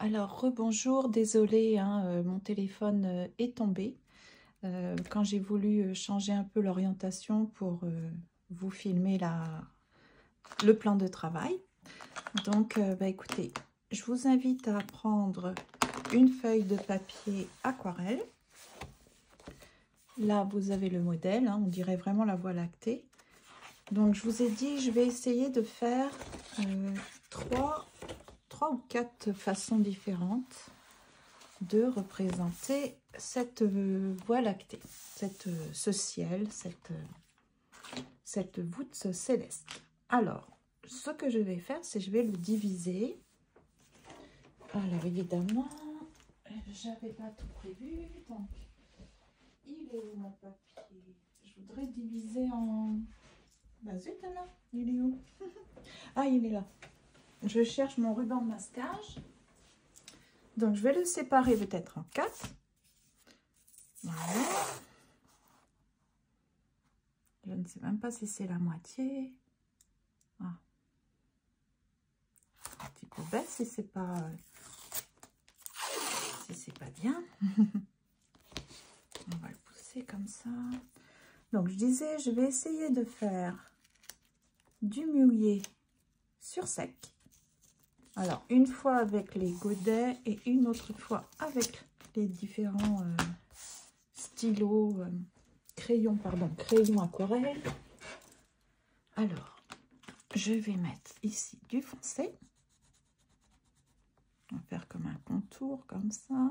Alors, rebonjour, désolée, hein, mon téléphone est tombé quand j'ai voulu changer un peu l'orientation pour vous filmer le plan de travail. Donc, écoutez, je vous invite à prendre une feuille de papier aquarelle. Là, vous avez le modèle, hein, on dirait vraiment la Voie lactée. Donc, je vous ai dit, je vais essayer de faire trois ou quatre façons différentes de représenter cette Voie lactée, ce ciel, cette voûte céleste. Alors, ce que je vais faire, c'est je vais le diviser. Alors, évidemment, j'avais pas tout prévu, donc il est où mon papier? Je voudrais diviser en... Bah zut, là, il est où? Ah, il est là. Je cherche mon ruban de masquage. Donc, je vais le séparer peut-être en 4. Voilà. Je ne sais même pas si c'est la moitié. Ah. Un petit peu bête si c'est pas bien. On va le pousser comme ça. Donc, je disais, je vais essayer de faire du mulier sur sec. Alors, une fois avec les godets et une autre fois avec les différents stylos, crayons aquarelle. Alors, je vais mettre ici du foncé. On va faire comme un contour, comme ça.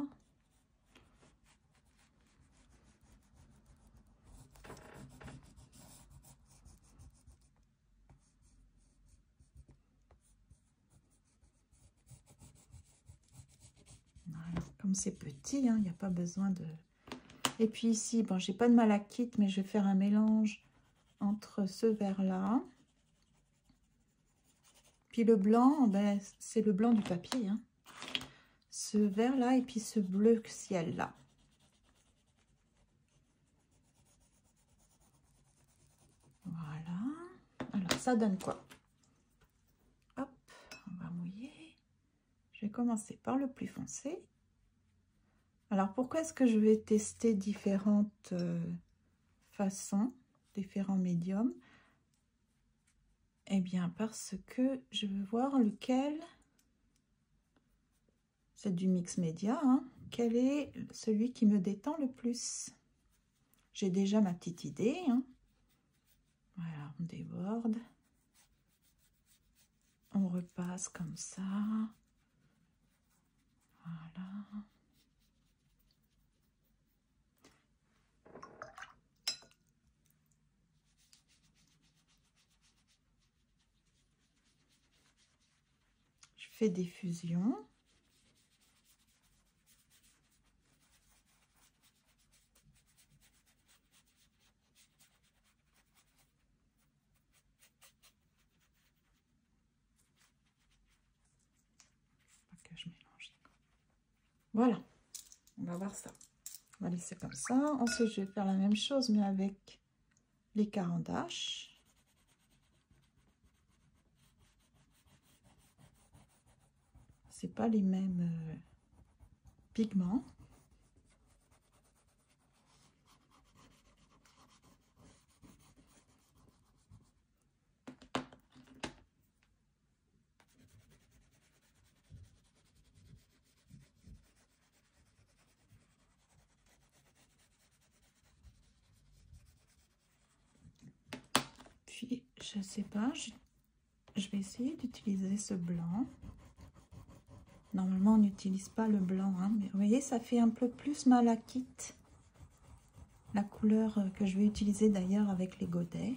Voilà. Comme c'est petit, il n'y a pas besoin de... Et puis ici, bon, j'ai pas de malachite, mais je vais faire un mélange entre ce vert-là. Puis le blanc, ben, c'est le blanc du papier. Hein. Ce vert-là et puis ce bleu ciel-là. Voilà. Alors, ça donne quoi? Hop, on va mouiller. Je vais commencer par le plus foncé. Alors, pourquoi est-ce que je vais tester différentes façons, différents médiums? Eh bien, parce que je veux voir lequel, c'est du mix média, hein, quel est celui qui me détend le plus. J'ai déjà ma petite idée. Hein. Voilà, on déborde. On repasse comme ça. Voilà. Je fais des fusions. Que je mélange. Voilà, on va voir ça. On va laisser comme ça. Ensuite, je vais faire la même chose, mais avec les carandaches. C'est pas les mêmes pigments. Puis, je sais pas, je vais essayer d'utiliser ce blanc. Normalement, on n'utilise pas le blanc, hein, mais vous voyez, ça fait un peu plus malachite. La couleur que je vais utiliser d'ailleurs avec les godets.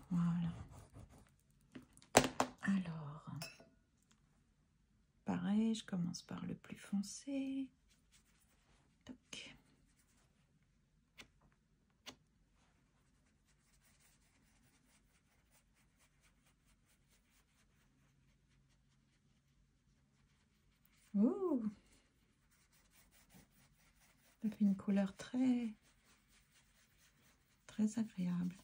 Voilà. Alors, pareil, je commence par le plus foncé. Toc. Ouh, ça fait une couleur très agréable.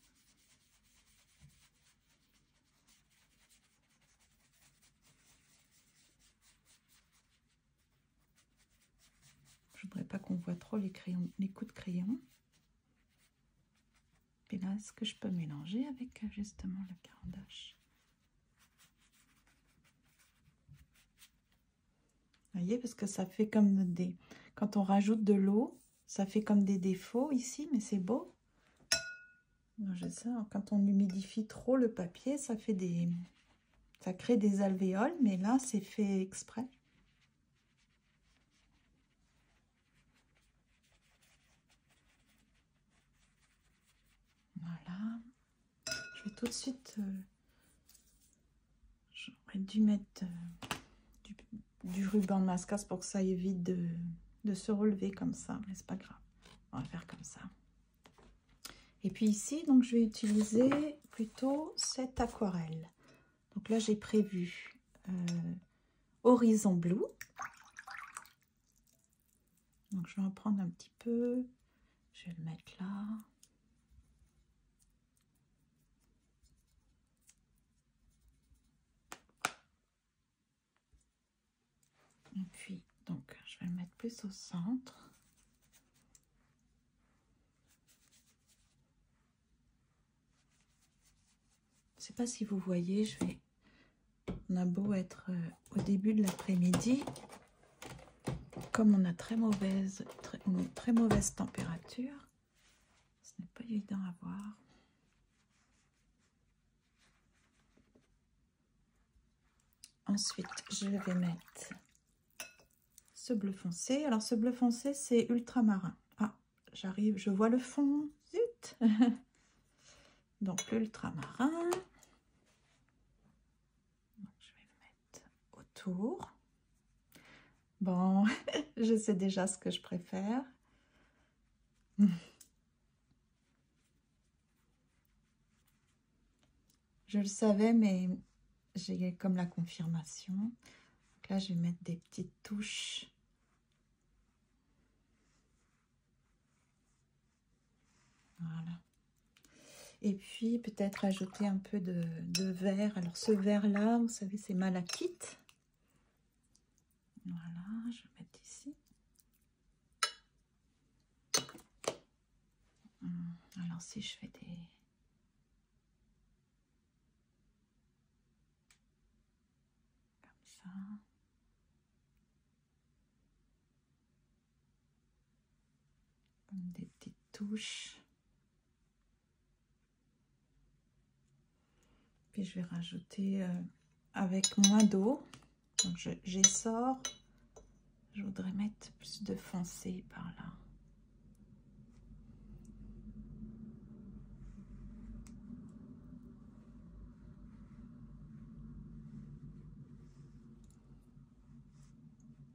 voudrais pas qu'on voit trop les crayons, les coups de crayon. Et là, est-ce que je peux mélanger avec justement le carandache? Vous voyez, parce que ça fait comme des... Quand on rajoute de l'eau, ça fait comme des défauts ici, mais c'est beau. Je sais, quand on humidifie trop le papier, ça fait des... Ça crée des alvéoles, mais là, c'est fait exprès. Voilà. Je vais tout de suite... J'aurais dû mettre du ruban de mascasse pour que ça évite de se relever comme ça, mais c'est pas grave. On va faire comme ça. Et puis ici, donc je vais utiliser plutôt cette aquarelle. Donc là, j'ai prévu Horizon Blue. Donc je vais en prendre un petit peu. Je vais le mettre là. Et puis, donc, je vais le mettre plus au centre. Je ne sais pas si vous voyez, on a beau être au début de l'après-midi, comme on a une très mauvaise température, ce n'est pas évident à voir. Ensuite, je vais mettre ce bleu foncé. Alors, ce bleu foncé, c'est ultramarin. Ah, j'arrive, je vois le fond. Zut! Donc, l'ultramarin. Je vais le mettre autour. Bon, je sais déjà ce que je préfère. Je le savais, mais j'ai comme la confirmation. Donc là, je vais mettre des petites touches. Voilà. Et puis, peut-être ajouter un peu de vert. Alors, ce vert-là, vous savez, c'est malachite. Voilà, je vais mettre ici. Alors, si je fais des... Comme ça. Comme des petites touches. Puis, je vais rajouter avec moins d'eau. Donc, j'essore. Je voudrais mettre plus de foncé par là.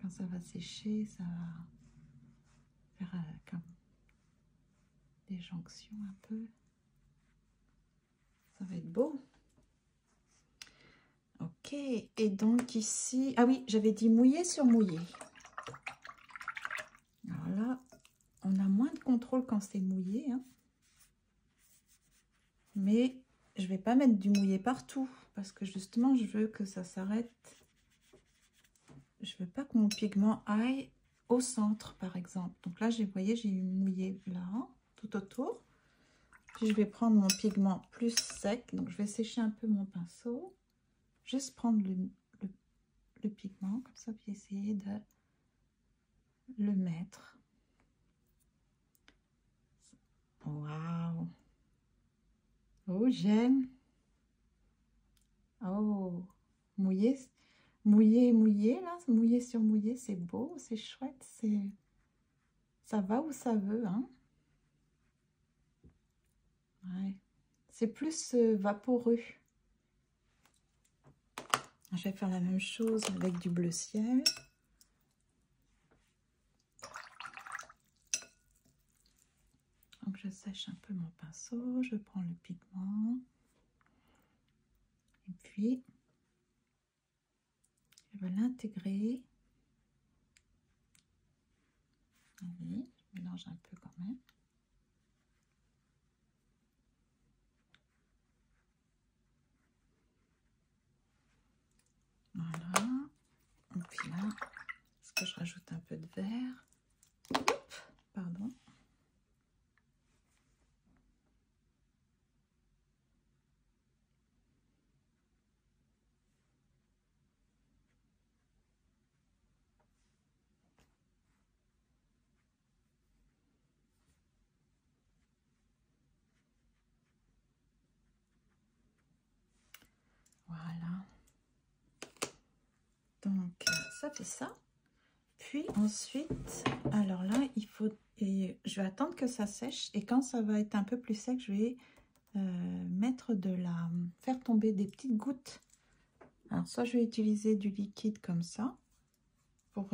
Quand ça va sécher, ça va faire comme des jonctions un peu. Ça va être beau. Ok, et donc ici... Ah oui, j'avais dit mouillé sur mouillé. Alors là, on a moins de contrôle quand c'est mouillé. Hein. Mais je ne vais pas mettre du mouillé partout. Parce que justement, je veux que ça s'arrête. Je ne veux pas que mon pigment aille au centre, par exemple. Donc là, vous voyez, j'ai eu mouillé là, tout autour. Puis je vais prendre mon pigment plus sec. Donc je vais sécher un peu mon pinceau. Juste prendre le pigment, comme ça, puis essayer de le mettre. Waouh! Oh, j'aime! Oh! Mouillé, mouillé, mouillé, là, mouillé sur mouillé, c'est beau, c'est chouette, ça va où ça veut, hein? Ouais. C'est plus vaporeux. Je vais faire la même chose avec du bleu ciel. Donc je sèche un peu mon pinceau, je prends le pigment. Et puis, je vais l'intégrer. Allez, je mélange un peu quand même. Voilà. Et puis là, est-ce que je rajoute un peu de vert? Pardon. Voilà. Donc, ça fait ça. Puis ensuite, alors là, il faut... Et je vais attendre que ça sèche. Et quand ça va être un peu plus sec, je vais mettre de la... faire tomber des petites gouttes. Alors, soit je vais utiliser du liquide comme ça pour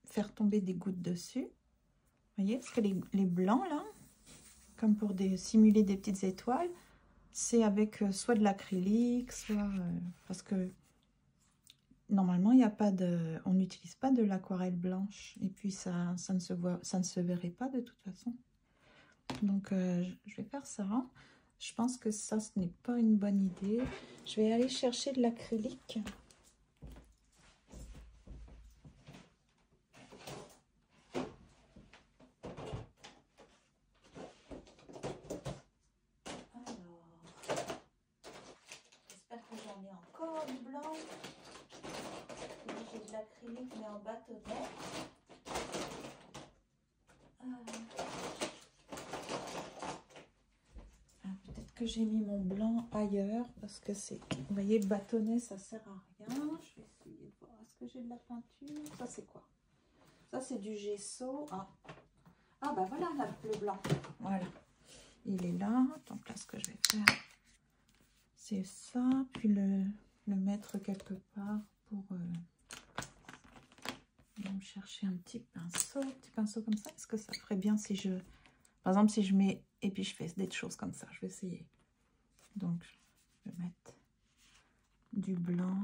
faire tomber des gouttes dessus. Vous voyez, parce que les blancs, là, comme pour simuler des petites étoiles, c'est avec soit de l'acrylique, soit... parce que normalement, il n'y a pas de... on n'utilise pas de l'aquarelle blanche. Et puis, ça ne se verrait pas de toute façon. Donc, je vais faire ça. Je pense que ça, ce n'est pas une bonne idée. Je vais aller chercher de l'acrylique. L'acrylique mais en bâtonnet. Peut-être que j'ai mis mon blanc ailleurs parce que c'est, vous voyez, le bâtonnet ça sert à rien. Je vais essayer de voir, est-ce que j'ai de la peinture? Ça c'est quoi? Ça c'est du gesso. Ah bah voilà le blanc, voilà, il est là. Donc là ce que je vais faire c'est ça, puis le mettre quelque part pour donc, chercher un petit pinceau comme ça. Est-ce que ça ferait bien si je... Par exemple, si je mets... Et puis je fais des choses comme ça. Je vais essayer. Donc, je vais mettre du blanc.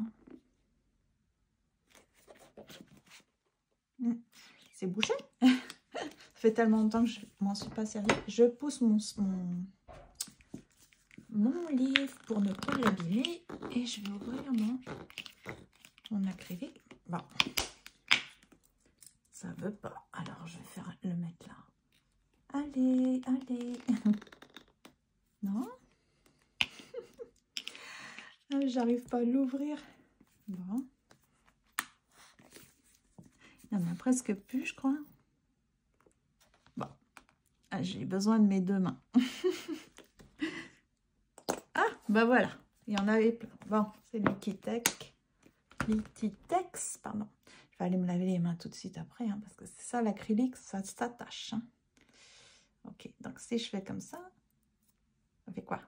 C'est bouché. Ça fait tellement longtemps que je m'en suis pas servi. Je pousse mon livre pour ne pas l'abîmer. Et je vais ouvrir mon acrylique. Bon. Ça veut pas. Alors, je vais le mettre là. Allez, allez. Non. J'arrive pas à l'ouvrir. Bon. Il y en a presque plus, je crois. Bon. Ah, j'ai besoin de mes deux mains. Ah, bah voilà. Il y en avait plein. Bon, c'est Liquitex, pardon. Je vais aller me laver les mains tout de suite après, hein, parce que c'est ça, l'acrylique, ça s'attache. Hein. Ok, donc si je fais comme ça fait quoi?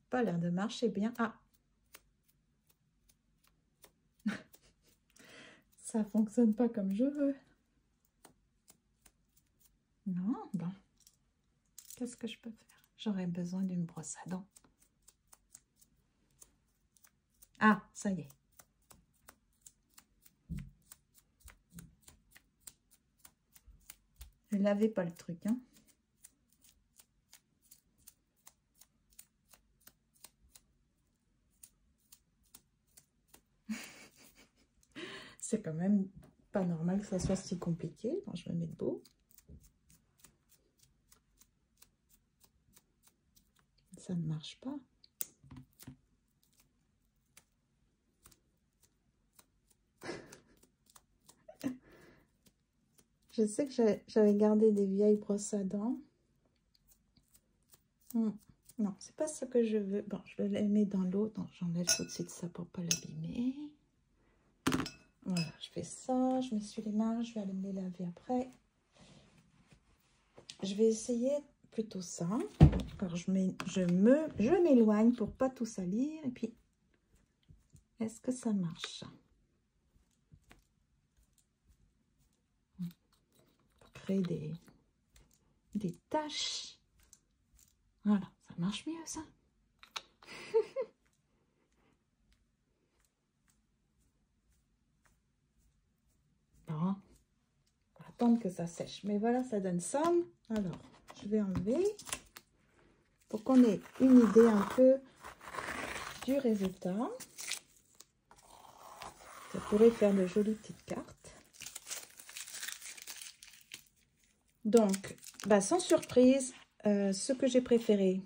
Pas l'air de marcher bien. Ah! Ça fonctionne pas comme je veux. Non, bon. Qu'est-ce que je peux faire? J'aurais besoin d'une brosse à dents. Ah, ça y est. Je ne lavais pas le truc, hein. C'est quand même pas normal que ça soit si compliqué. Bon, je vais me mettre debout. Ça ne marche pas. Je sais que j'avais gardé des vieilles brosses à dents. Non, c'est pas ce que je veux. Bon, je le mets dans l'eau. Donc, j'enlève tout de suite ça pour pas l'abîmer. Voilà, je fais ça. Je m'essuie les mains. Je vais aller me les laver après. Je vais essayer plutôt ça. Alors, je m'éloigne pour pas tout salir. Et puis, est-ce que ça marche? Pour créer des taches. Voilà, ça marche mieux ça. Bon, on va attendre que ça sèche. Mais voilà, ça donne ça. Alors, je vais enlever pour qu'on ait une idée un peu du résultat. Ça pourrait faire de jolies petites cartes. Donc, bah, sans surprise, ce que j'ai préféré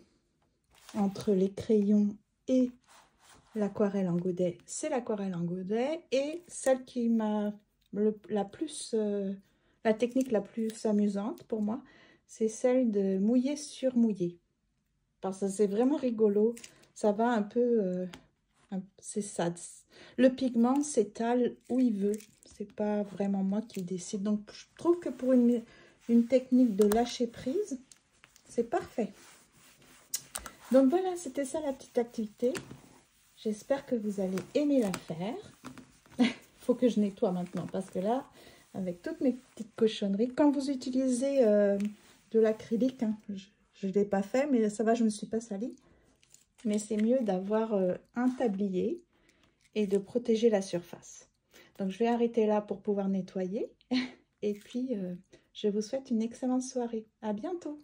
entre les crayons et l'aquarelle en godet, c'est l'aquarelle en godet. Et celle qui m'a la technique la plus amusante pour moi, c'est celle de mouiller sur mouiller. Parce que c'est vraiment rigolo. Ça va un peu... c'est ça. Le pigment s'étale où il veut. C'est pas vraiment moi qui décide. Donc, je trouve que pour une technique de lâcher prise, c'est parfait. Donc, voilà, c'était ça la petite activité. J'espère que vous allez aimer la faire. Il faut que je nettoie maintenant parce que là, avec toutes mes petites cochonneries, quand vous utilisez de l'acrylique, hein, je ne l'ai pas fait, mais ça va, je ne me suis pas salie. Mais c'est mieux d'avoir un tablier et de protéger la surface. Donc, je vais arrêter là pour pouvoir nettoyer. Et puis, je vous souhaite une excellente soirée. À bientôt!